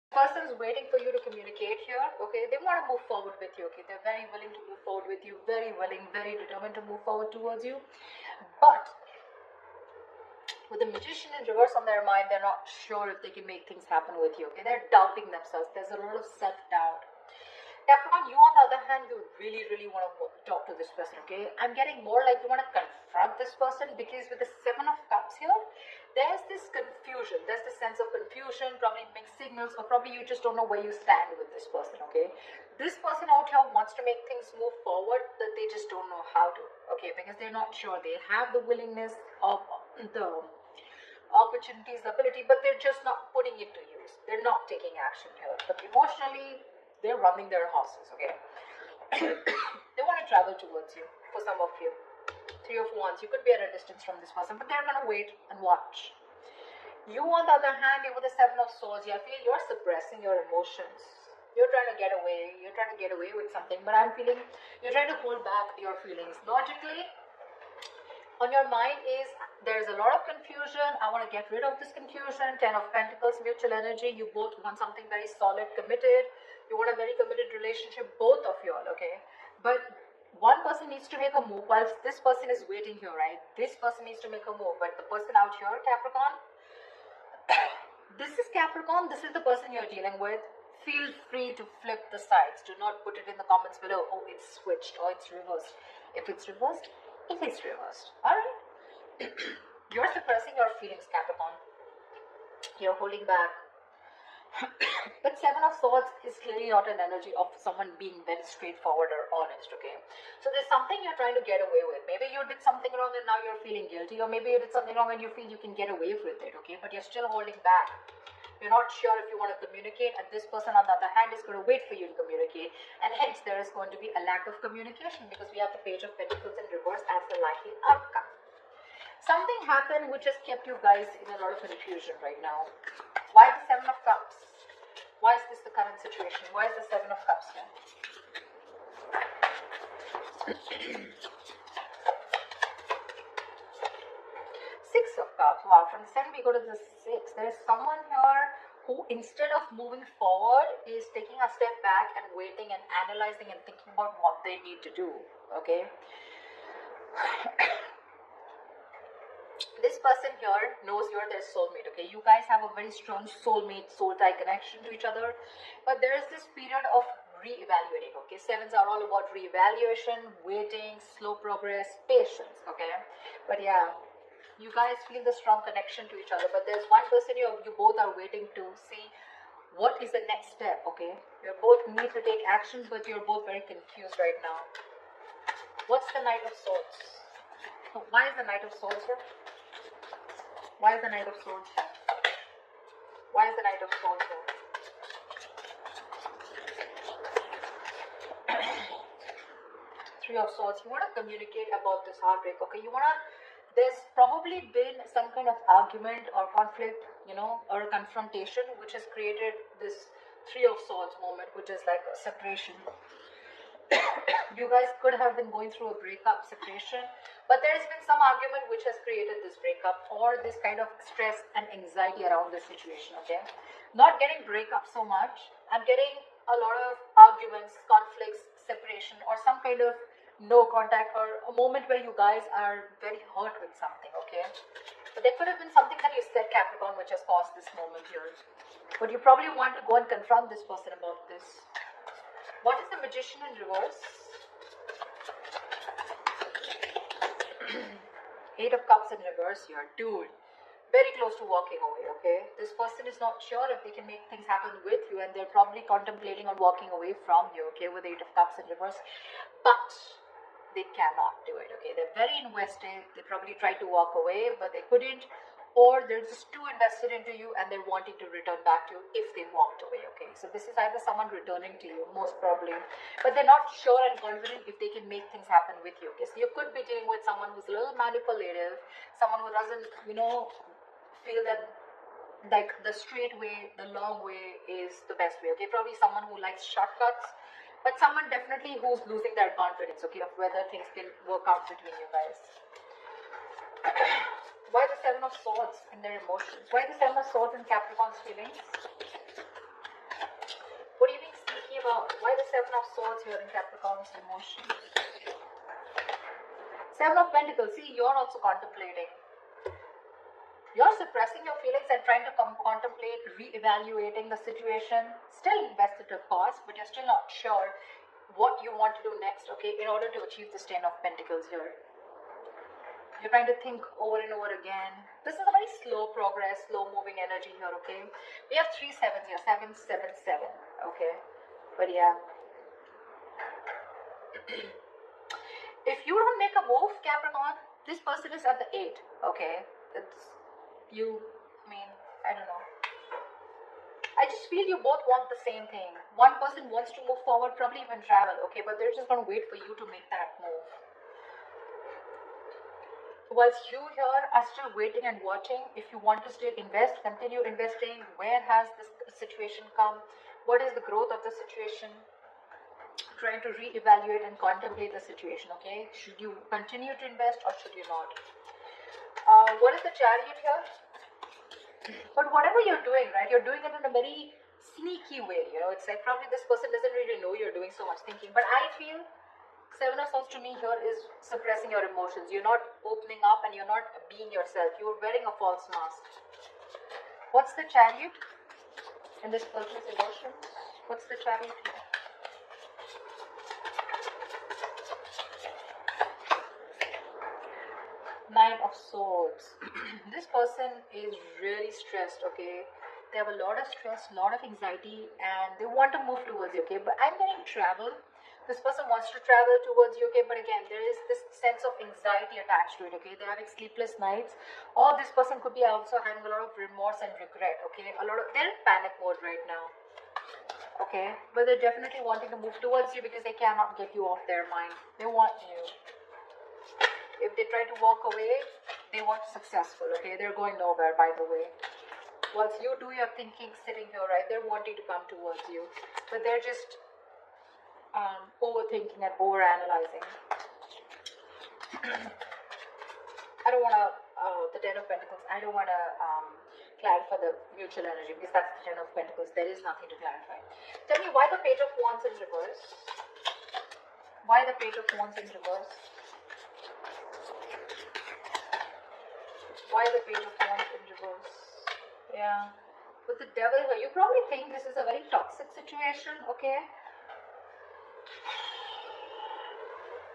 Person's waiting for you to communicate here, okay? They want to move forward with you, okay? They're very willing to move forward with you, very willing, very determined to move forward towards you. But with the Magician in reverse on their mind, they're not sure if they can make things happen with you, okay? They're doubting themselves. There's a lot of self-doubt. Capricorn, you on the other hand, you really, really want to talk to this person, okay? I'm getting more like you want to confront this person, because with the Seven of Cups here, there's this confusion. There's this sense of confusion, probably mixed signals, or probably you just don't know where you stand with this person, okay? This person out here wants to make things move forward, but they just don't know how to, okay? Because they're not sure. They have the willingness of the opportunities, the ability, but they're just not putting it to use. They're not taking action here. But emotionally, they're running their horses, okay? They want to travel towards you, for some of you. Three of Wands, you could be at a distance from this person, but they're going to wait and watch. You, on the other hand, you're with the Seven of Swords. I feel you're suppressing your emotions. You're trying to get away. You're trying to get away with something, but I'm feeling you're trying to hold back your feelings. Logically, on your mind is there's a lot of confusion. I want to get rid of this confusion. Ten of Pentacles, mutual energy. You both want something very solid, committed. You want a very committed relationship, both of you all, okay? But one person needs to make a move whilst this person is waiting here, right? This person needs to make a move, but the person out here, Capricorn, this is Capricorn, this is the person you're dealing with. Feel free to flip the sides. Do not put it in the comments below, oh, it's switched or it's reversed. If it's reversed, it is reversed. Alright? You're suppressing your feelings, Capricorn. You're holding back. But Seven of Swords is clearly not an energy of someone being very straightforward or honest, okay? So there's something you're trying to get away with. Maybe you did something wrong and now you're feeling guilty, or maybe you did something wrong and you feel you can get away with it, okay? But you're still holding back. You're not sure if you want to communicate, and this person on the other hand is going to wait for you to communicate, and hence there is going to be a lack of communication, because we have the Page of Pentacles in reverse as the likely outcome. Something happened which has kept you guys in a lot of confusion right now. Why the Seven of Cups? Why is this the current situation? Why is the Seven of Cups here? Six of Cups. Wow, from the 7 we go to the 6. There is someone here who, instead of moving forward, is taking a step back and waiting and analyzing and thinking about what they need to do, okay? This person here knows you're their soulmate, okay? You guys have a very strong soulmate, soul-tie connection to each other. But there is this period of re-evaluating, okay? Sevens are all about re-evaluation, waiting, slow progress, patience, okay? But yeah, you guys feel the strong connection to each other. But there's one person you both are waiting to see what is the next step, okay? You both need to take action, but you're both very confused right now. What's the Knight of Swords? Why is the Knight of Swords here? Why is the Knight of Swords here? Why is the Knight of Swords here? Three of Swords. You want to communicate about this heartbreak, okay? You want to, there's probably been some kind of argument or conflict, you know, or a confrontation which has created this Three of Swords moment, which is like a separation. You guys could have been going through a breakup, separation, but there's been some argument which has created this breakup or this kind of stress and anxiety around this situation, okay? Not getting breakup so much. I'm getting a lot of arguments, conflicts, separation, or some kind of no contact, or a moment where you guys are very hurt with something, okay? But there could have been something that you said, Capricorn, which has caused this moment here. But you probably want to go and confront this person about this. What is the Magician in reverse? Eight of Cups in reverse here. Dude, very close to walking away, okay? This person is not sure if they can make things happen with you, and they're probably contemplating on walking away from you, okay, with the Eight of Cups in reverse. But they cannot do it, okay? They're very invested. They probably tried to walk away, but they couldn't. Or they're just too invested into you and they're wanting to return back to you if they walked away, okay? So this is either someone returning to you, most probably, but they're not sure and confident if they can make things happen with you, okay? So you could be dealing with someone who's a little manipulative, someone who doesn't, you know, feel that like the straight way, the long way is the best way, okay? Probably someone who likes shortcuts, but someone definitely who's losing their confidence, okay, of whether things can work out between you guys. Why the Seven of Swords in their emotions? Why the Seven of Swords in Capricorn's feelings? Why the Seven of Swords here in Capricorn's emotions? Seven of Pentacles. See, you're also contemplating. You're suppressing your feelings and trying to contemplate re-evaluating the situation. Still invested, of course, but you're still not sure what you want to do next, okay, in order to achieve this Ten of Pentacles here. You're trying to think over and over again. This is a very slow progress, slow moving energy here, okay. We have 3 sevens here, 7, 7, 7, okay. But yeah. If you don't make a move, Capricorn, this person is at the 8, okay. It's you, I don't know. I just feel you both want the same thing. One person wants to move forward, probably even travel, okay, but they're just going to wait for you to make that move. Whilst you here are still waiting and watching, if you want to still invest, continue investing. Where has this situation come? What is the growth of the situation? Trying to re-evaluate and contemplate the situation, okay? Should you continue to invest or should you not? What is the Chariot here? But whatever you're doing, right, you're doing it in a very sneaky way, you know. It's like probably this person doesn't really know you're doing so much thinking. But I feel Seven of Swords to me here is suppressing your emotions. You're not opening up and you're not being yourself. You're wearing a false mask. What's the Chariot in this person's emotions? What's the Chariot here? Nine of Swords. This person is really stressed, okay? They have a lot of stress, a lot of anxiety, and they want to move towards you, okay? But I'm getting travel. This person wants to travel towards you, okay? But again, there is this sense of anxiety attached to it, okay? They're having sleepless nights. Or this person could be also having a lot of remorse and regret, okay? They're in panic mode right now, okay? But they're definitely wanting to move towards you because they cannot get you off their mind. They want you. If they try to walk away, they weren't successful, okay? They're going nowhere, by the way. Once you do your thinking sitting here, right, they're wanting to come towards you. But they're just overthinking and overanalyzing. I don't want to, the Ten of Pentacles, I don't want to clarify the mutual energy because that's the Ten of Pentacles. There is nothing to clarify. Tell me why the Page of Wands in reverse? Why the Page of Wands in reverse? Why the Page of Wands in reverse? Yeah. With the Devil here, you probably think this is a very toxic situation, okay?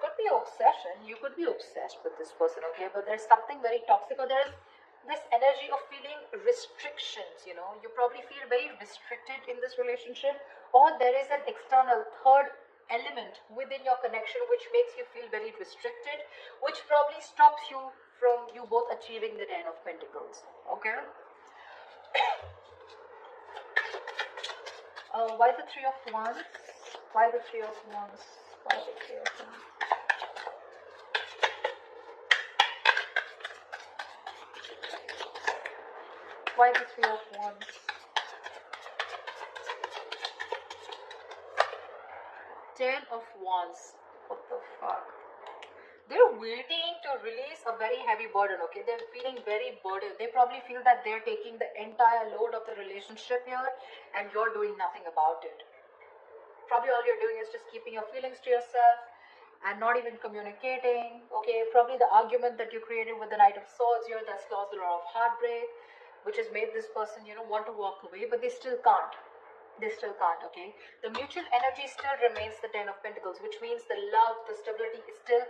Could be obsession. You could be obsessed with this person, okay? But there's something very toxic, or there's this energy of feeling restrictions, you know? You probably feel very restricted in this relationship, or there is an external third element within your connection which makes you feel very restricted, which probably stops you from you both achieving the Ten of Pentacles, okay? Why the Three of Wands? Why the Three of Wands? Why the Three of Wands? Why the Three of Wands? Ten of Wands. What the fuck? They're waiting to release a very heavy burden, okay? They're feeling very burdened. They probably feel that they're taking the entire load of the relationship here and you're doing nothing about it. Probably all you're doing is just keeping your feelings to yourself and not even communicating, okay? Probably the argument that you created with the Knight of Swords here that's caused a lot of heartbreak, which has made this person, you know, want to walk away, but they still can't. They still can't, okay? The mutual energy still remains the Ten of Pentacles, which means the love, the stability is still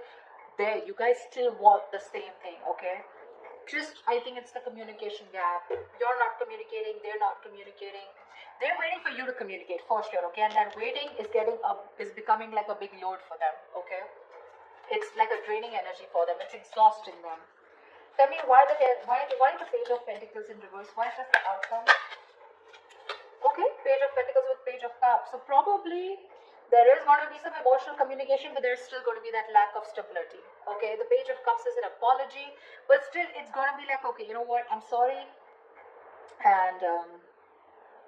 there. You guys still want the same thing, okay? Just, I think it's the communication gap. You're not communicating, they're not communicating. They're waiting for you to communicate for sure, okay? And that waiting is becoming like a big load for them, okay? It's like a draining energy for them. It's exhausting them. Tell me why the Page of Pentacles in reverse? Why is that the outcome? Okay, Page of Pentacles with Page of Cups. So probably there is going to be some emotional communication, but there's still going to be that lack of stability. Okay, the Page of Cups is an apology, but still it's going to be like, okay, you know what, I'm sorry, and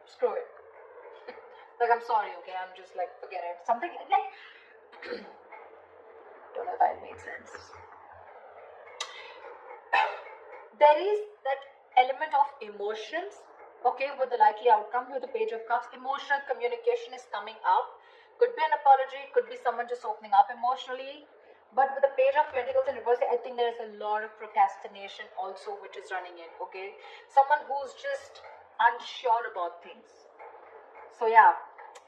screw it. Like, I'm sorry, okay, I'm just like, forget it. Something like, don't know if I made sense. There is that element of emotions, okay, with the likely outcome with the Page of Cups. Emotional communication is coming up. Could be an apology, could be someone just opening up emotionally. But with the Page of Pentacles in reverse, I think there's a lot of procrastination also which is running in, okay? Someone who's just unsure about things. So yeah,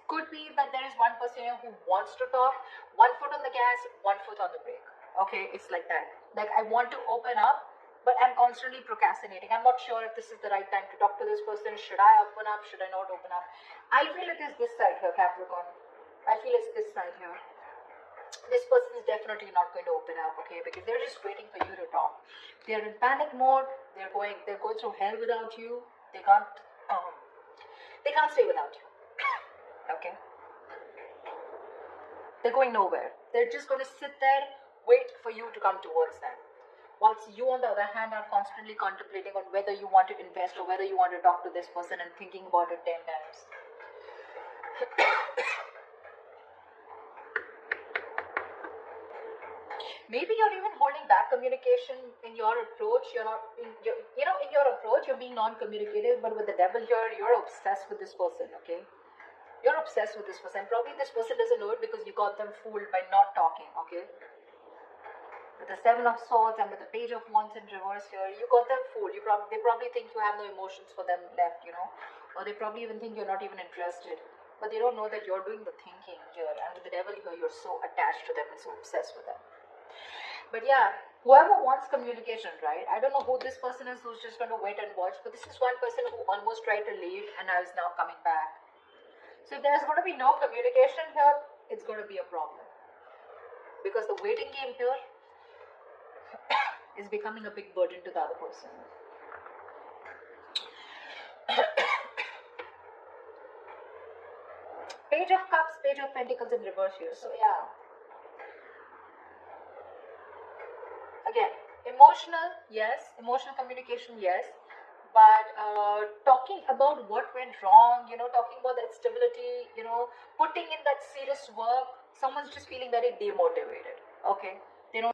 could be that there is one person here who wants to talk, one foot on the gas, one foot on the brake. Okay, it's like that. Like, I want to open up, but I'm constantly procrastinating. I'm not sure if this is the right time to talk to this person. Should I open up? Should I not open up? I feel it is this side here, Capricorn. I feel it's this side here. This person is definitely not going to open up, okay? Because they're just waiting for you to talk. They're in panic mode. They're going through hell without you. They can't stay without you. Okay? They're going nowhere. They're just going to sit there, wait for you to come towards them. Whilst you, on the other hand, are constantly contemplating on whether you want to invest or whether you want to talk to this person and thinking about it 10 times. Maybe you're even holding back communication in your approach. In your approach, you're being non-communicative, but with the devil here, you're obsessed with this person, okay? You're obsessed with this person. Probably this person doesn't know it because you got them fooled by not talking, okay? With the Seven of Swords and with the Page of Wands in reverse here, you got them fooled. They probably think you have no emotions for them left, or they probably even think you're not even interested. But they don't know that you're doing the thinking here. And with the devil here, you're so attached to them and so obsessed with them. But yeah, whoever wants communication, right? I don't know who this person is who's just going to wait and watch, but this is one person who almost tried to leave and now is now coming back. So if there's going to be no communication here, it's going to be a problem. Because the waiting game here is becoming a big burden to the other person. Page of Cups, Page of Pentacles in reverse here. So yeah. Again, emotional communication, yes, but talking about what went wrong, talking about that stability, putting in that serious work, someone's just feeling very demotivated, okay? They don't